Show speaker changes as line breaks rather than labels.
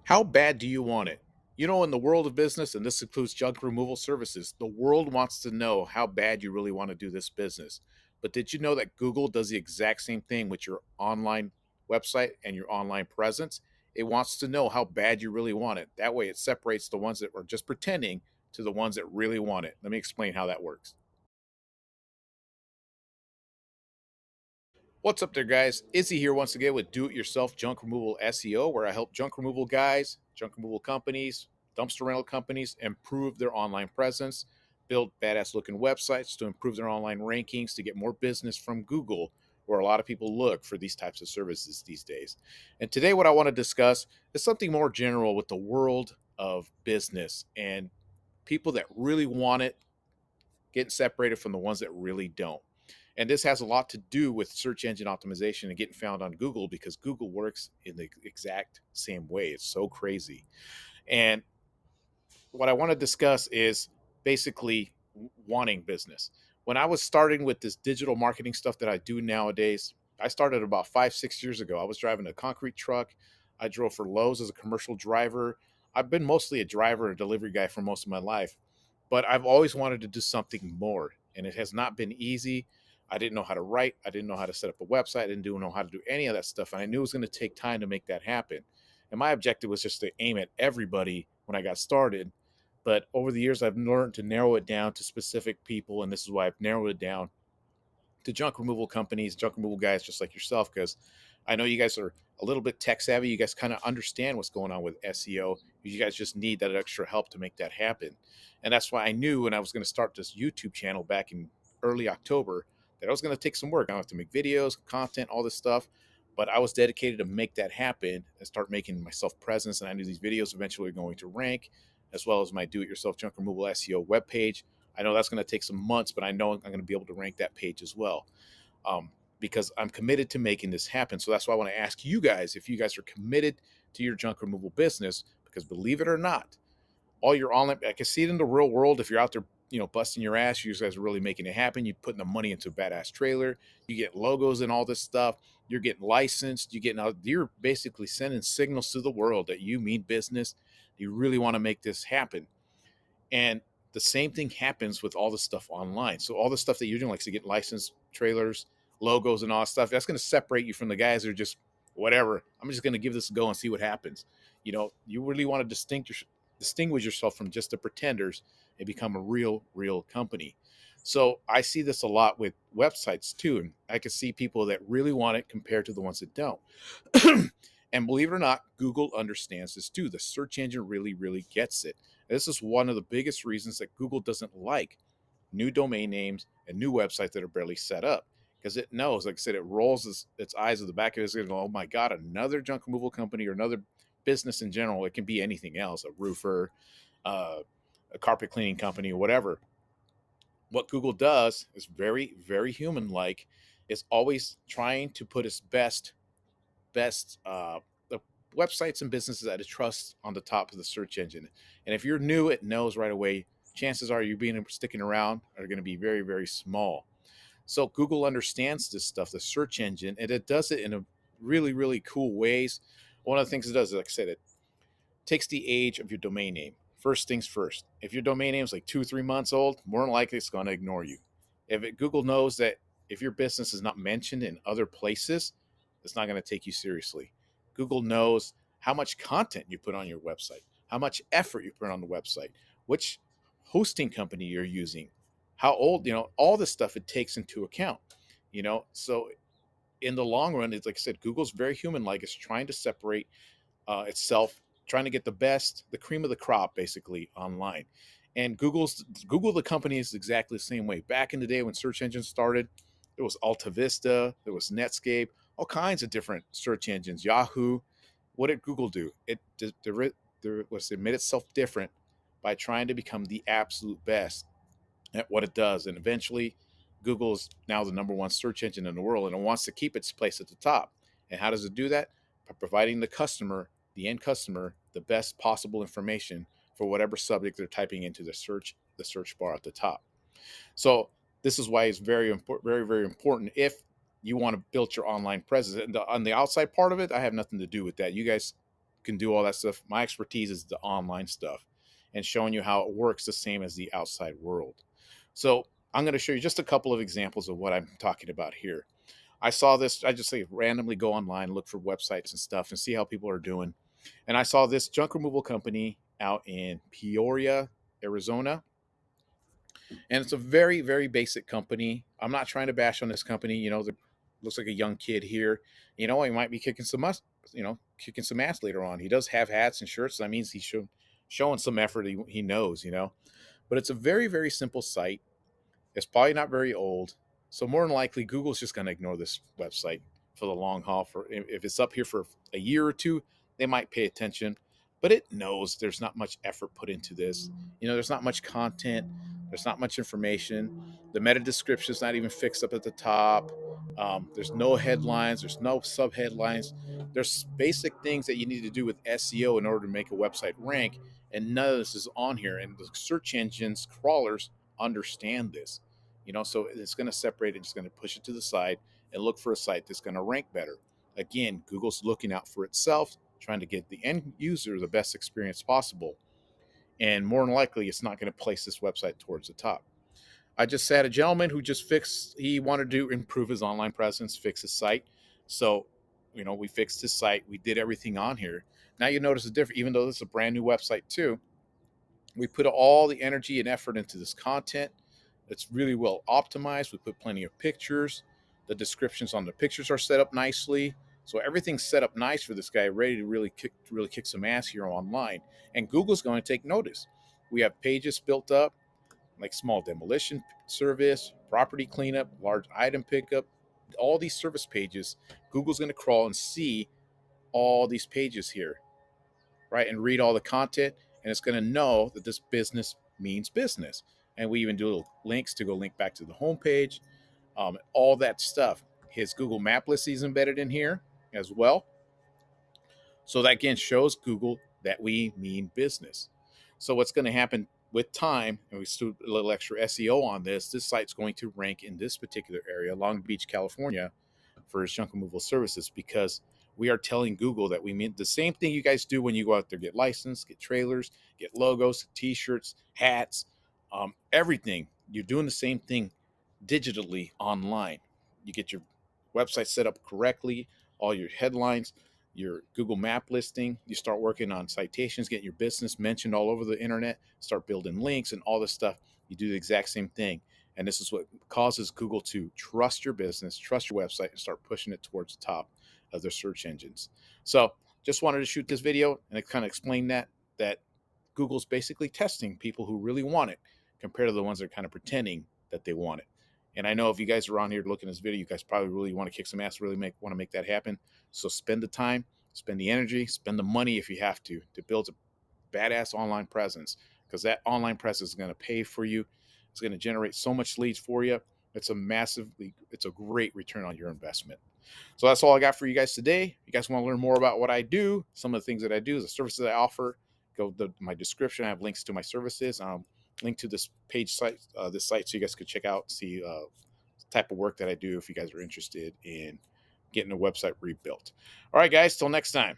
How bad do you want it? You know, in the world of business, and this includes junk removal services, the world wants to know how bad you really want to do this business. But did you know that Google does the exact same thing with your online website and your online presence? It wants to know how bad you really want it. That way, it separates the ones that are just pretending to the ones that really want it. Let me explain how that works. What's up there, guys? Izzy here once again with Do It Yourself Junk Removal SEO, where I help junk removal guys, junk removal companies, dumpster rental companies improve their online presence, build badass looking websites to improve their online rankings to get more business from Google, where a lot of people look for these types of services these days. And today, what I want to discuss is something more general with the world of business and people that really want it getting separated from the ones that really don't. And this has a lot to do with search engine optimization and getting found on Google because Google works in the exact same way. It's so crazy. And what I want to discuss is basically wanting business. When I was starting with this digital marketing stuff that I do nowadays, I started about 5, 6 years ago. I was driving a concrete truck. I drove for Lowe's as a commercial driver. I've been mostly a driver and delivery guy for most of my life, but I've always wanted to do something more, and it has not been easy. I didn't know how to write. I didn't know how to set up a website. I didn't know how to do any of that stuff, and I knew it was going to take time to make that happen. And my objective was just to aim at everybody when I got started, but over the years, I've learned to narrow it down to specific people, and this is why I've narrowed it down to junk removal companies, junk removal guys just like yourself, because I know you guys are a little bit tech savvy. You guys kind of understand what's going on with SEO. You guys just need that extra help to make that happen. And that's why I knew when I was going to start this YouTube channel back in early October that I was going to take some work. I have to make videos, content, all this stuff. But I was dedicated to make that happen and start making myself presence. And I knew these videos eventually were going to rank, as well as my do it yourself junk removal SEO webpage. I know that's going to take some months, but I know I'm going to be able to rank that page as well, um, because I'm committed to making this happen. So that's why I want to ask you guys if you guys are committed to your junk removal business, because believe it or not, all your online, I can see it in the real world. If you're out there, busting your ass, you guys are really making it happen. You're putting the money into a badass trailer. You get logos and all this stuff. You're getting licensed. You're basically sending signals to the world that you mean business. You really want to make this happen. And the same thing happens with all the stuff online. So all the stuff that you're doing, like to get licensed trailers, logos, and all that stuff, that's going to separate you from the guys that are just whatever. I'm just going to give this a go and see what happens. You really want to distinguish yourself from just the pretenders and become a real company. So I see this a lot with websites too, and I can see people that really want it compared to the ones that don't. And believe it or not, Google understands this too. The search engine really gets it. And this is one of the biggest reasons that Google doesn't like new domain names and new websites that are barely set up, because it knows, like I said, it rolls its eyes at the back of its head. Oh my God, another junk removal company or another business in general. It can be anything else, a roofer, uh, a carpet cleaning company, or whatever. What Google does is very human like. It's always trying to put its best the websites and businesses that it trusts on the top of the search engine. And if you're new, it knows right away. Chances are you being sticking around are going to be very small. So Google understands this stuff, the search engine, and it does it in a really cool ways. One of the things it does, like I said, it takes the age of your domain name. First things first. If your domain name is like 2 or 3 months old, more than likely it's going to ignore you. Google knows that if your business is not mentioned in other places, it's not going to take you seriously. Google knows how much content you put on your website, how much effort you put on the website, which hosting company you're using, how old, all this stuff it takes into account. So in the long run, it's like I said, Google's very human like. It's trying to separate itself, trying to get the cream of the crop, basically online. And Google, the company, is exactly the same way. Back in the day when search engines started, there was Alta Vista, there was Netscape, all kinds of different search engines. Yahoo. What did Google do? It made itself different by trying to become the absolute best at what it does. And eventually, Google is now the number one search engine in the world, and it wants to keep its place at the top. And how does it do that? By providing the end customer, the best possible information for whatever subject they're typing into the search bar at the top. So this is why it's very important, very important if you want to build your online presence. And on the outside part of it, I have nothing to do with that. You guys can do all that stuff. My expertise is the online stuff and showing you how it works the same as the outside world. So I'm going to show you just a couple of examples of what I'm talking about here. I saw this, I just say randomly go online, look for websites and stuff and see how people are doing. And I saw this junk removal company out in Peoria, Arizona. And it's a very, very basic company. I'm not trying to bash on this company. Looks like a young kid here. He might be kicking some ass, kicking some ass later on. He does have hats and shirts. So that means he's showing some effort. He knows. But it's a very, very simple site. It's probably not very old. So more than likely, Google's just going to ignore this website for the long haul. For if it's up here for a year or two, they might pay attention. But it knows there's not much effort put into this. There's not much content. There's not much information. The meta description is not even fixed up at the top. There's no headlines. There's no sub headlines. There's basic things that you need to do with SEO in order to make a website rank, and none of this is on here. And the search engines crawlers understand this. So it's going to separate it. It's going to push it to the side and look for a site that's going to rank better. Again, Google's looking out for itself, trying to get the end user the best experience possible. And more than likely, it's not going to place this website towards the top. I just had a gentleman who he wanted to improve his online presence, fix his site. So, we fixed his site. We did everything on here. Now you notice the difference, even though this is a brand new website too, we put all the energy and effort into this content. It's really well optimized. We put plenty of pictures. The descriptions on the pictures are set up nicely. So everything's set up nice for this guy, ready to really kick some ass here online. And Google's going to take notice. We have pages built up, like small demolition service, property cleanup, large item pickup, all these service pages. Google's going to crawl and see all these pages here, right? And read all the content. And it's going to know that this business means business. And we even do little links to go link back to the homepage, all that stuff. His Google Map list is embedded in here as well. So that again shows Google that we mean business. So what's going to happen with time, and we do a little extra SEO on this site's going to rank in this particular area, Long Beach, California, for his junk removal services, because we are telling Google that we mean the same thing you guys do when you go out there, get licensed, get trailers, get logos, t-shirts, hats, everything. You're doing the same thing digitally online. You get your website set up correctly, all your headlines, your Google Map listing. You start working on citations, getting your business mentioned all over the internet, start building links and all this stuff. You do the exact same thing. And this is what causes Google to trust your business, trust your website, and start pushing it towards the top of their search engines. So just wanted to shoot this video and kind of explain that Google's basically testing people who really want it compared to the ones that are kind of pretending that they want it. And I know if you guys are on here looking at this video, you guys probably really want to kick some ass, really want to make that happen. So spend the time, spend the energy, spend the money if you have to build a badass online presence, because that online presence is going to pay for you. It's going to generate so much leads for you. It's a great return on your investment. So that's all I got for you guys today. If you guys want to learn more about what I do, some of the things that I do, the services I offer, go to my description. I have links to my services. Link to this site so you guys could check out, see the type of work that I do if you guys are interested in getting a website rebuilt. All right, guys, till next time.